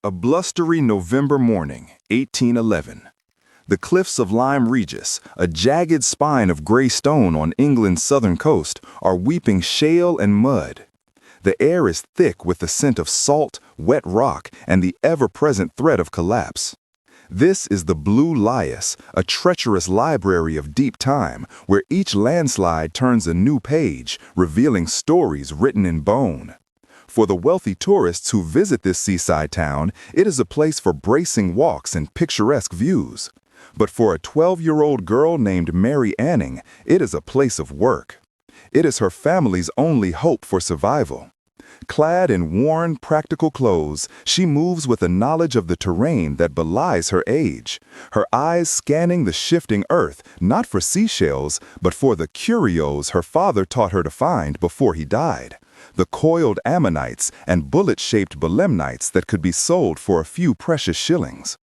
A blustery November morning, 1811. The cliffs of Lyme Regis, a jagged spine of gray stone on England's southern coast, are weeping shale and mud. The air is thick with the scent of salt, wet rock, and the ever-present threat of collapse. This is the Blue Lias, a treacherous library of deep time, where each landslide turns a new page, revealing stories written in bone. For the wealthy tourists who visit this seaside town, it is a place for bracing walks and picturesque views. But for a 12-year-old girl named Mary Anning, it is a place of work. It is her family's only hope for survival. Clad in worn, practical clothes, she moves with a knowledge of the terrain that belies her age, her eyes scanning the shifting earth, not for seashells, but for the curios her father taught her to find before he died. The coiled ammonites and bullet-shaped belemnites that could be sold for a few precious shillings.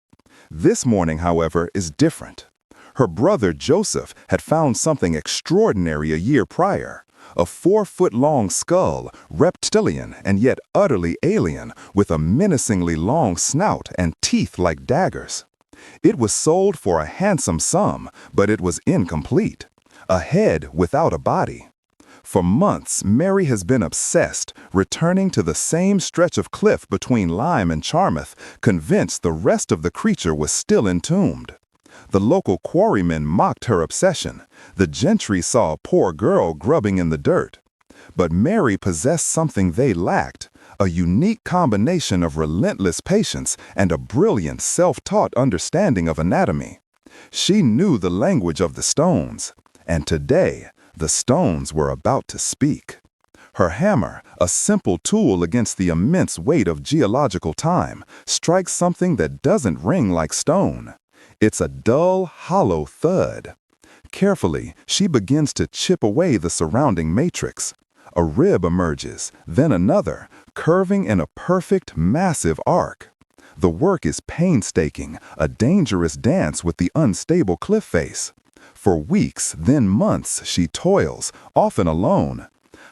This morning, however, is different. Her brother Joseph had found something extraordinary a year prior. A 4-foot-long skull, reptilian and yet utterly alien, with a menacingly long snout and teeth like daggers. It was sold for a handsome sum, but it was incomplete. A head without a body. For months, Mary has been obsessed, returning to the same stretch of cliff between Lyme and Charmouth, convinced the rest of the creature was still entombed. The local quarrymen mocked her obsession. The gentry saw a poor girl grubbing in the dirt. But Mary possessed something they lacked, a unique combination of relentless patience and a brilliant, self-taught understanding of anatomy. She knew the language of the stones, and today, the stones were about to speak. Her hammer, a simple tool against the immense weight of geological time, strikes something that doesn't ring like stone. It's a dull, hollow thud. Carefully, she begins to chip away the surrounding matrix. A rib emerges, then another, curving in a perfect, massive arc. The work is painstaking, a dangerous dance with the unstable cliff face. For weeks, then months, she toils, often alone,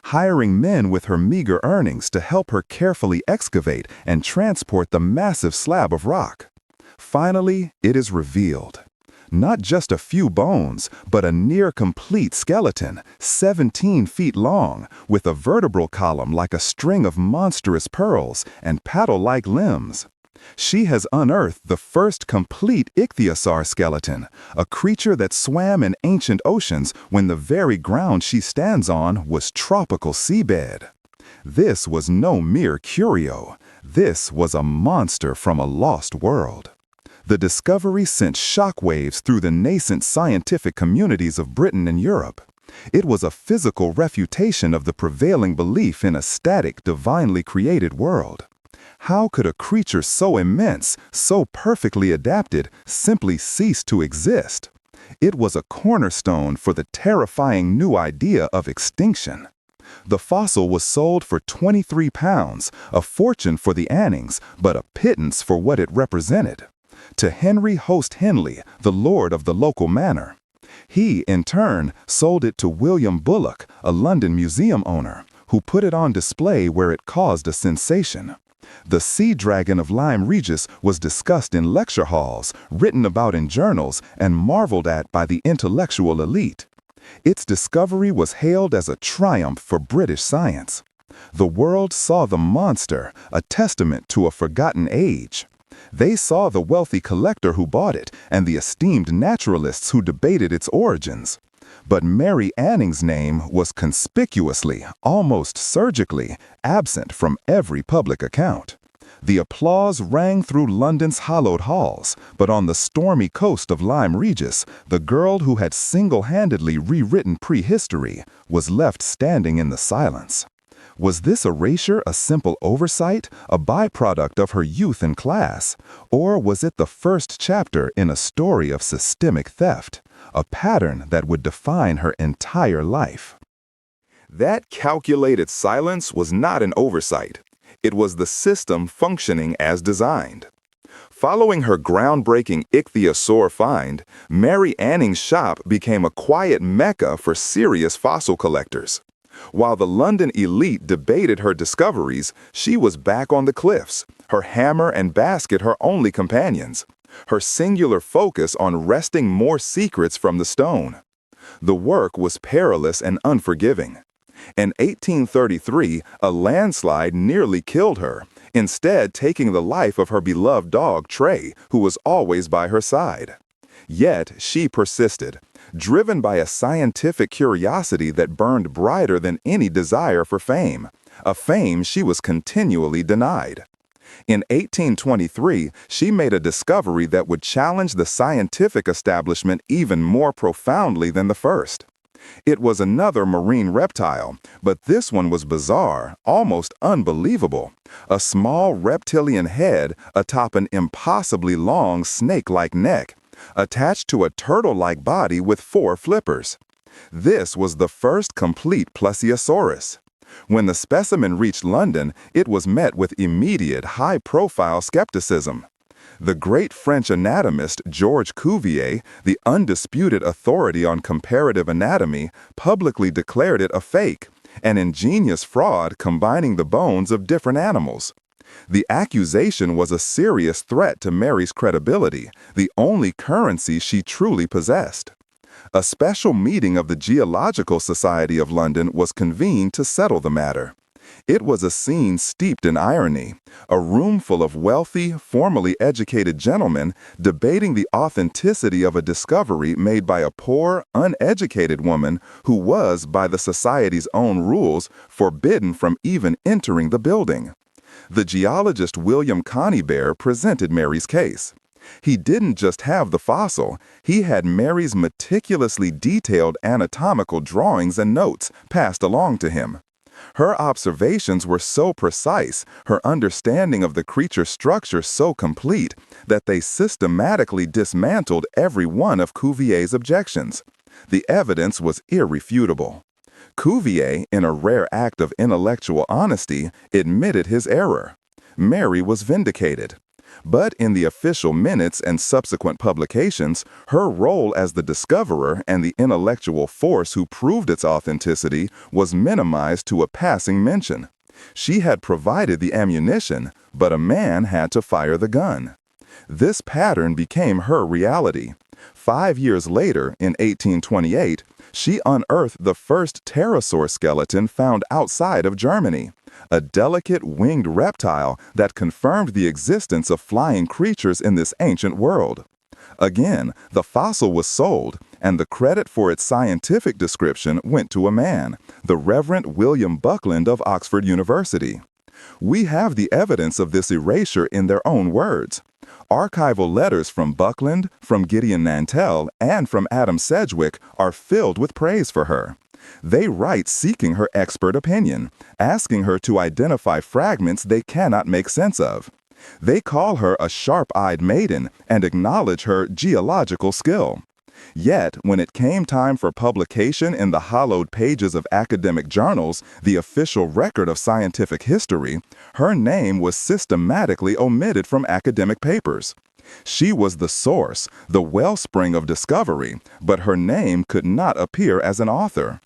hiring men with her meager earnings to help her carefully excavate and transport the massive slab of rock. Finally, it is revealed. Not just a few bones, but a near-complete skeleton, 17 feet long, with a vertebral column like a string of monstrous pearls and paddle-like limbs. She has unearthed the first complete ichthyosaur skeleton, a creature that swam in ancient oceans when the very ground she stands on was tropical seabed. This was no mere curio. This was a monster from a lost world. The discovery sent shockwaves through the nascent scientific communities of Britain and Europe. It was a physical refutation of the prevailing belief in a static, divinely created world. How could a creature so immense, so perfectly adapted, simply cease to exist? It was a cornerstone for the terrifying new idea of extinction. The fossil was sold for £23, a fortune for the Annings, but a pittance for what it represented. To Henry Host Henley, the lord of the local manor. He, in turn, sold it to William Bullock, a London museum owner, who put it on display where it caused a sensation. The sea dragon of Lyme Regis was discussed in lecture halls, written about in journals, and marveled at by the intellectual elite. Its discovery was hailed as a triumph for British science. The world saw the monster, a testament to a forgotten age. They saw the wealthy collector who bought it and the esteemed naturalists who debated its origins. But Mary Anning's name was conspicuously, almost surgically, absent from every public account. The applause rang through London's hallowed halls, but on the stormy coast of Lyme Regis, the girl who had single-handedly rewritten prehistory was left standing in the silence. Was this erasure a simple oversight, a byproduct of her youth and class? Or was it the first chapter in a story of systemic theft, a pattern that would define her entire life? That calculated silence was not an oversight. It was the system functioning as designed. Following her groundbreaking ichthyosaur find, Mary Anning's shop became a quiet mecca for serious fossil collectors. While the London elite debated her discoveries, she was back on the cliffs, her hammer and basket her only companions, her singular focus on wresting more secrets from the stone. The work was perilous and unforgiving. In 1833, a landslide nearly killed her, instead taking the life of her beloved dog, Trey, who was always by her side. Yet she persisted, driven by a scientific curiosity that burned brighter than any desire for fame, a fame she was continually denied. In 1823, she made a discovery that would challenge the scientific establishment even more profoundly than the first. It was another marine reptile, but this one was bizarre, almost unbelievable. A small reptilian head atop an impossibly long snake-like neck, attached to a turtle-like body with 4 flippers. This was the first complete plesiosaurus. When the specimen reached London, it was met with immediate high-profile skepticism. The great French anatomist Georges Cuvier, the undisputed authority on comparative anatomy, publicly declared it a fake, an ingenious fraud combining the bones of different animals. The accusation was a serious threat to Mary's credibility, the only currency she truly possessed. A special meeting of the Geological Society of London was convened to settle the matter. It was a scene steeped in irony, a room full of wealthy, formally educated gentlemen debating the authenticity of a discovery made by a poor, uneducated woman who was, by the Society's own rules, forbidden from even entering the building. The geologist William Conybeare presented Mary's case. He didn't just have the fossil, he had Mary's meticulously detailed anatomical drawings and notes passed along to him. Her observations were so precise, her understanding of the creature's structure so complete, that they systematically dismantled every one of Cuvier's objections. The evidence was irrefutable. Cuvier, in a rare act of intellectual honesty, admitted his error. Mary was vindicated. But in the official minutes and subsequent publications, her role as the discoverer and the intellectual force who proved its authenticity was minimized to a passing mention. She had provided the ammunition, but a man had to fire the gun. This pattern became her reality. 5 years later, in 1828, she unearthed the first pterosaur skeleton found outside of Germany, a delicate winged reptile that confirmed the existence of flying creatures in this ancient world. Again, the fossil was sold, and the credit for its scientific description went to a man, the Reverend William Buckland of Oxford University. We have the evidence of this erasure in their own words. Archival letters from Buckland, from Gideon Nantel, and from Adam Sedgwick are filled with praise for her. They write seeking her expert opinion, asking her to identify fragments they cannot make sense of. They call her a sharp-eyed maiden and acknowledge her geological skill. Yet, when it came time for publication in the hallowed pages of academic journals, the official record of scientific history, her name was systematically omitted from academic papers. She was the source, the wellspring of discovery, but her name could not appear as an author.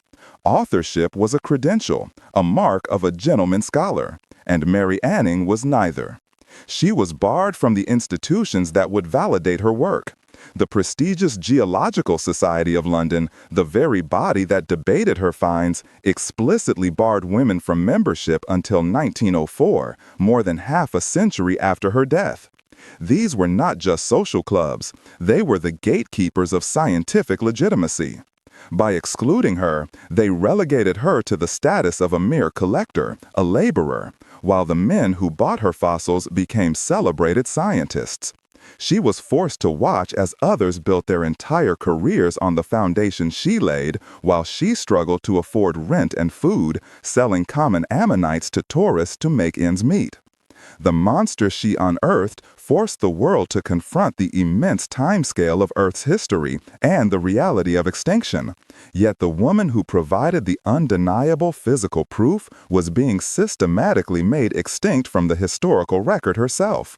Authorship was a credential, a mark of a gentleman scholar, and Mary Anning was neither. She was barred from the institutions that would validate her work. The prestigious Geological Society of London, the very body that debated her finds, explicitly barred women from membership until 1904, more than half a century after her death. These were not just social clubs, they were the gatekeepers of scientific legitimacy. By excluding her, they relegated her to the status of a mere collector, a laborer, while the men who bought her fossils became celebrated scientists. She was forced to watch as others built their entire careers on the foundation she laid, while she struggled to afford rent and food, selling common ammonites to tourists to make ends meet. The monster she unearthed forced the world to confront the immense timescale of Earth's history and the reality of extinction. Yet the woman who provided the undeniable physical proof was being systematically made extinct from the historical record herself.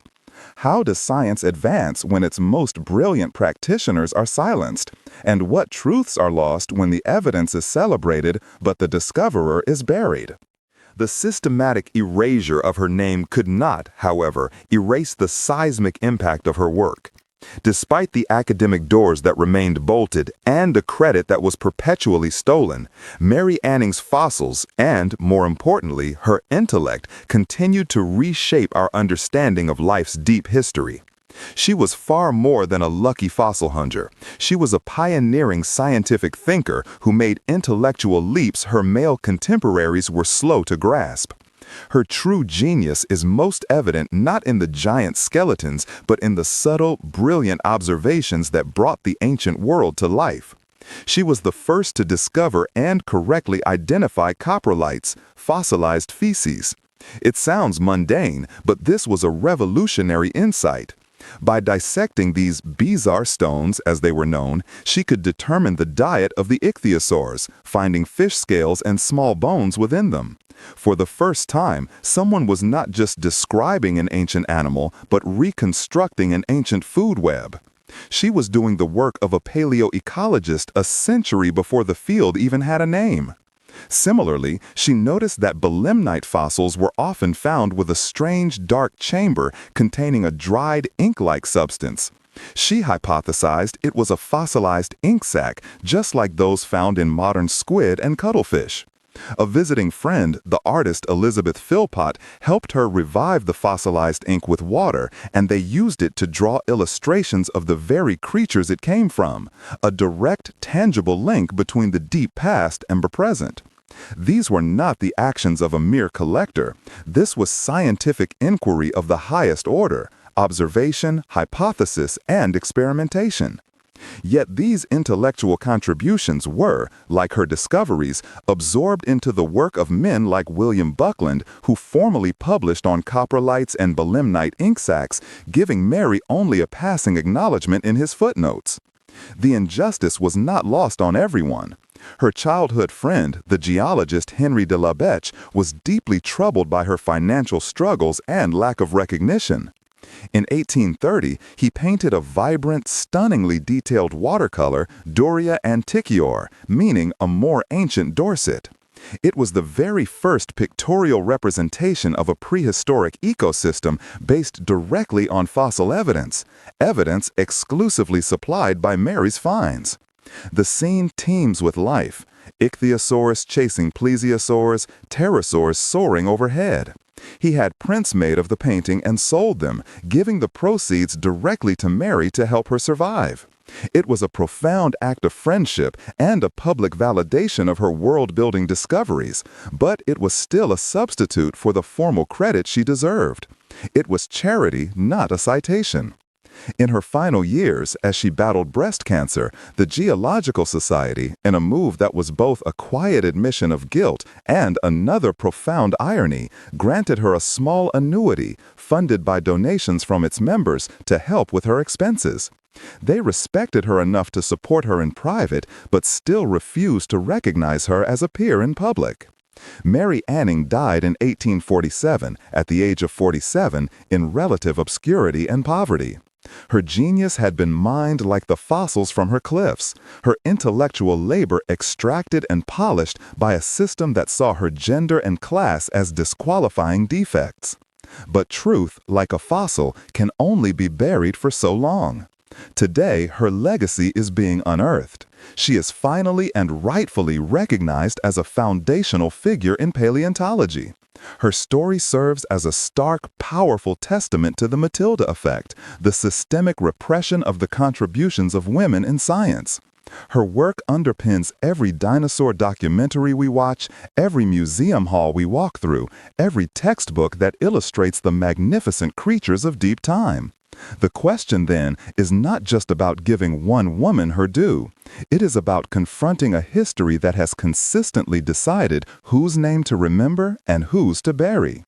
How does science advance when its most brilliant practitioners are silenced? And what truths are lost when the evidence is celebrated but the discoverer is buried? The systematic erasure of her name could not, however, erase the seismic impact of her work. Despite the academic doors that remained bolted and a credit that was perpetually stolen, Mary Anning's fossils and, more importantly, her intellect continued to reshape our understanding of life's deep history. She was far more than a lucky fossil hunter. She was a pioneering scientific thinker who made intellectual leaps her male contemporaries were slow to grasp. Her true genius is most evident not in the giant skeletons, but in the subtle, brilliant observations that brought the ancient world to life. She was the first to discover and correctly identify coprolites, fossilized feces. It sounds mundane, but this was a revolutionary insight. By dissecting these bizarre stones, as they were known, she could determine the diet of the ichthyosaurs, finding fish scales and small bones within them. For the first time, someone was not just describing an ancient animal, but reconstructing an ancient food web. She was doing the work of a paleoecologist a century before the field even had a name. Similarly, she noticed that belemnite fossils were often found with a strange dark chamber containing a dried ink-like substance. She hypothesized it was a fossilized ink sac, just like those found in modern squid and cuttlefish. A visiting friend, the artist Elizabeth Philpott, helped her revive the fossilized ink with water, and they used it to draw illustrations of the very creatures it came from, a direct, tangible link between the deep past and the present. These were not the actions of a mere collector. This was scientific inquiry of the highest order, observation, hypothesis, and experimentation. Yet these intellectual contributions were, like her discoveries, absorbed into the work of men like William Buckland, who formally published on coprolites and belemnite ink sacs, giving Mary only a passing acknowledgement in his footnotes. The injustice was not lost on everyone. Her childhood friend, the geologist Henry de la Becche, was deeply troubled by her financial struggles and lack of recognition. In 1830, he painted a vibrant, stunningly detailed watercolor, Doria Antiquior, meaning a more ancient Dorset. It was the very first pictorial representation of a prehistoric ecosystem based directly on fossil evidence, evidence exclusively supplied by Mary's finds. The scene teems with life, ichthyosaurs chasing plesiosaurs, pterosaurs soaring overhead. He had prints made of the painting and sold them, giving the proceeds directly to Mary to help her survive. It was a profound act of friendship and a public validation of her world-building discoveries, but it was still a substitute for the formal credit she deserved. It was charity, not a citation. In her final years, as she battled breast cancer, the Geological Society, in a move that was both a quiet admission of guilt and another profound irony, granted her a small annuity, funded by donations from its members, to help with her expenses. They respected her enough to support her in private, but still refused to recognize her as a peer in public. Mary Anning died in 1847, at the age of 47, in relative obscurity and poverty. Her genius had been mined like the fossils from her cliffs, her intellectual labor extracted and polished by a system that saw her gender and class as disqualifying defects. But truth, like a fossil, can only be buried for so long. Today, her legacy is being unearthed. She is finally and rightfully recognized as a foundational figure in paleontology. Her story serves as a stark, powerful testament to the Matilda effect, the systemic repression of the contributions of women in science. Her work underpins every dinosaur documentary we watch, every museum hall we walk through, every textbook that illustrates the magnificent creatures of deep time. The question, then, is not just about giving one woman her due. It is about confronting a history that has consistently decided whose name to remember and whose to bury.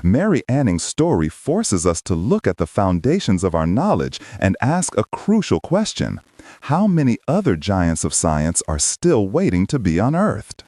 Mary Anning's story forces us to look at the foundations of our knowledge and ask a crucial question: how many other giants of science are still waiting to be unearthed?